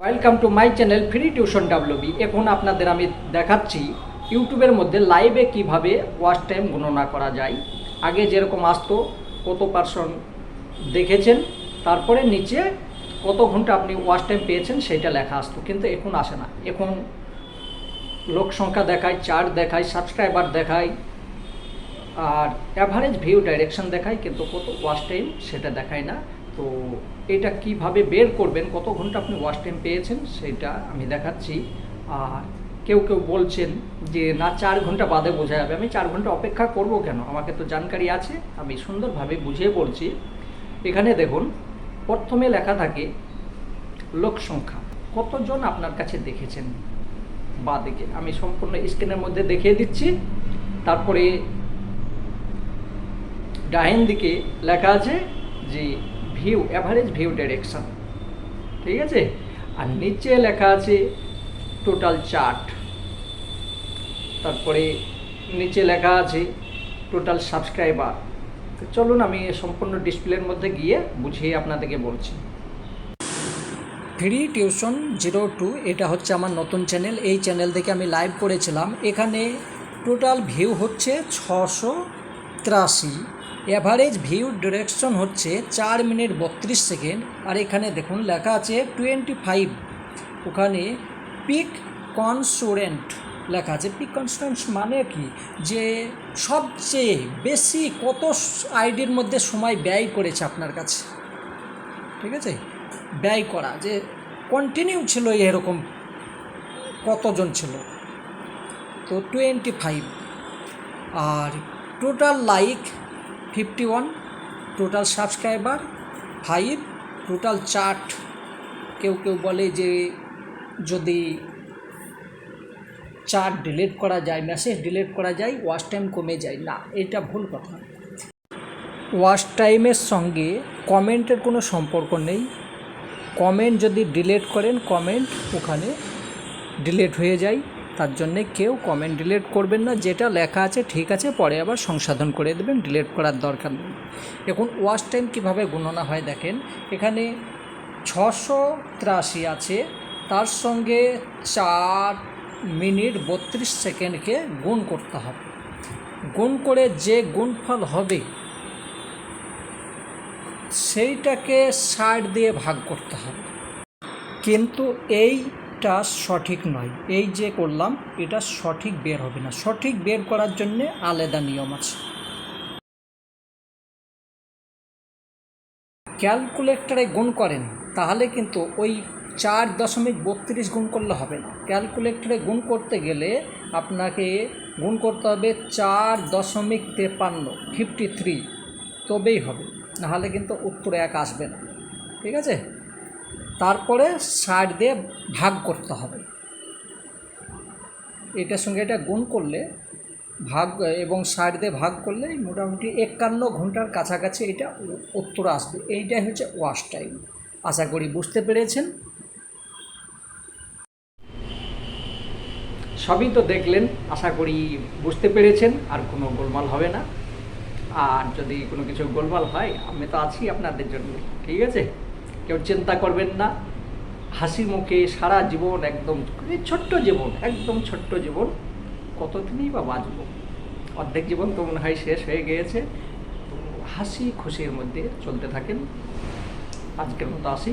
Welcome to my channel free tuition WB. এখন আপনাদের আমি দেখাচ্ছি ইউটিউবের মধ্যে লাইভে কিভাবে ওয়াচ টাইম গণনা করা যায়। আগে যেরকম আসতো কত পার্সেন্ট দেখেছেন, তারপরে নিচে কত ঘন্টা আপনি ওয়াচ টাইম পেয়েছেন সেটা লেখা আসতো, কিন্তু এখন আসে না। এখন লোক সংখ্যা দেখায়, চার্ট দেখায়, সাবস্ক্রাইবার দেখায়, আর অ্যাভারেজ ভিউ ডাইরেকশন দেখায়, কিন্তু কত ওয়াচ টাইম সেটা দেখায় না। তো এটা কিভাবে বের করবেন, কত ঘন্টা আপনি ওয়াচ টাইম পেয়েছেন সেটা আমি দেখাচ্ছি। আর কেউ কেউ বলছেন যে না 4 ঘন্টা বাদে বোঝা যাবে। আমি 4 ঘন্টা অপেক্ষা করব কেন, আমাকে তো জানকারি আছে, আমি সুন্দরভাবে বুঝিয়ে বলছি। এখানে দেখুন, প্রথমে লেখা থাকে লোক সংখ্যা, কতজন আপনার কাছে দেখেছেন বা দেখে, আমি সম্পূর্ণ স্ক্রিনের মধ্যে দেখিয়ে দিচ্ছি। তারপরে ডাইন দিকে লেখা আছে যে ভিউ, অ্যাভারেজ ভিউ ডাইরেকশন, ঠিক আছে। আর নিচে লেখা আছে টোটাল চার্ট, তারপরে নিচে লেখা আছে টোটাল সাবস্ক্রাইবার। তো চলুন আমি সম্পূর্ণ ডিসপ্লের মধ্যে গিয়ে বুঝিয়ে আপনাদেরকে বলছি। ফ্রি টিউশন 02 এটা হচ্ছে আমার নতুন চ্যানেল। এই চ্যানেল থেকে আমি লাইভ করেছিলাম। এখানে টোটাল ভিউ হচ্ছে 683, অ্যাভারেজ ভিউ ডিরেকশন হচ্ছে 4 মিনিট 32 সেকেন্ড। আর এখানে দেখুন লেখা আছে 25, ওখানে পিক কনস্টুরেন্ট লেখা আছে। পিক কনস্টুরেন্ট মানে কি, যে সবচেয়ে বেশি কত আইডির মধ্যে সময় ব্যয় করেছে আপনার কাছে, ঠিক আছে। ব্যয় করা যে কন্টিনিউ ছিল এরকম কতজন ছিল, তো 25। আর total like 51, total subscriber 5, total chart. কেউ কেউ বলে যে যদি চার্ট ডিলিট করা যায়, মেসেজ ডিলিট করা যায়, ওয়াচ টাইম কমে যায়। না, এটা ভুল কথা। ওয়াচ টাইমের সঙ্গে কমেন্টের কোনো সম্পর্ক নেই। কমেন্ট যদি ডিলিট করেন, কমেন্ট ওখানে ডিলিট হয়ে যায়। তার জন্যে কেউ কমেন্ট ডিলিট করবেন না। যেটা লেখা আছে ঠিক আছে, পরে আবার সংশোধন করে দেবেন, ডিলিট করার দরকার নেই। এখন ওয়াচ টাইম কীভাবে গণনা হয় দেখেন, এখানে 683 আছে, তার সঙ্গে 4 মিনিট 32 সেকেন্ডকে গুণ করতে হবে। গুণ করে যে গুণফল হবে সেইটাকে 60 দিয়ে ভাগ করতে হবে। কিন্তু এইটা সঠিক নয়, এই যে করলাম এটা সঠিক বের হবে না। সঠিক বের করার জন্যে আলাদা নিয়ম আছে। ক্যালকুলেটরে গুণ করেন তাহলে কিন্তু ওই 4.32 গুণ করলে হবে না। ক্যালকুলেটরে গুণ করতে গেলে আপনাকে গুণ করতে হবে 4.53, 53, তবেই হবে, নাহলে কিন্তু উত্তর 1 আসবে না, ঠিক আছে। তারপরে 60 দিয়ে ভাগ করতে হবে। এটার সঙ্গে এটা গুণ করলে ভাগ এবং 60 দিয়ে ভাগ করলে মোটামুটি 51 ঘন্টার কাছাকাছি এটা উত্তর আসবে। এইটাই হচ্ছে ওয়াচ টাইম। আশা করি বুঝতে পেরেছেন। সবই তো দেখলেন, আশা করি বুঝতে পেরেছেন, আর কোনো গোলমাল হবে না। আর যদি কোনো কিছু গোলমাল হয়, আমি তো আছি আপনাদের জন্য, ঠিক আছে। কেউ চিন্তা করবেন না। হাসি মুখে সারা জীবন, একদম ছোট্ট জীবন, একদম ছোট্ট জীবন, কতদিনই বা বাঁচব। অর্ধেক জীবন তো মনে হয় শেষ হয়ে গিয়েছে। তো হাসি খুশির মধ্যে চলতে থাকেন। আজকের মতো আসি।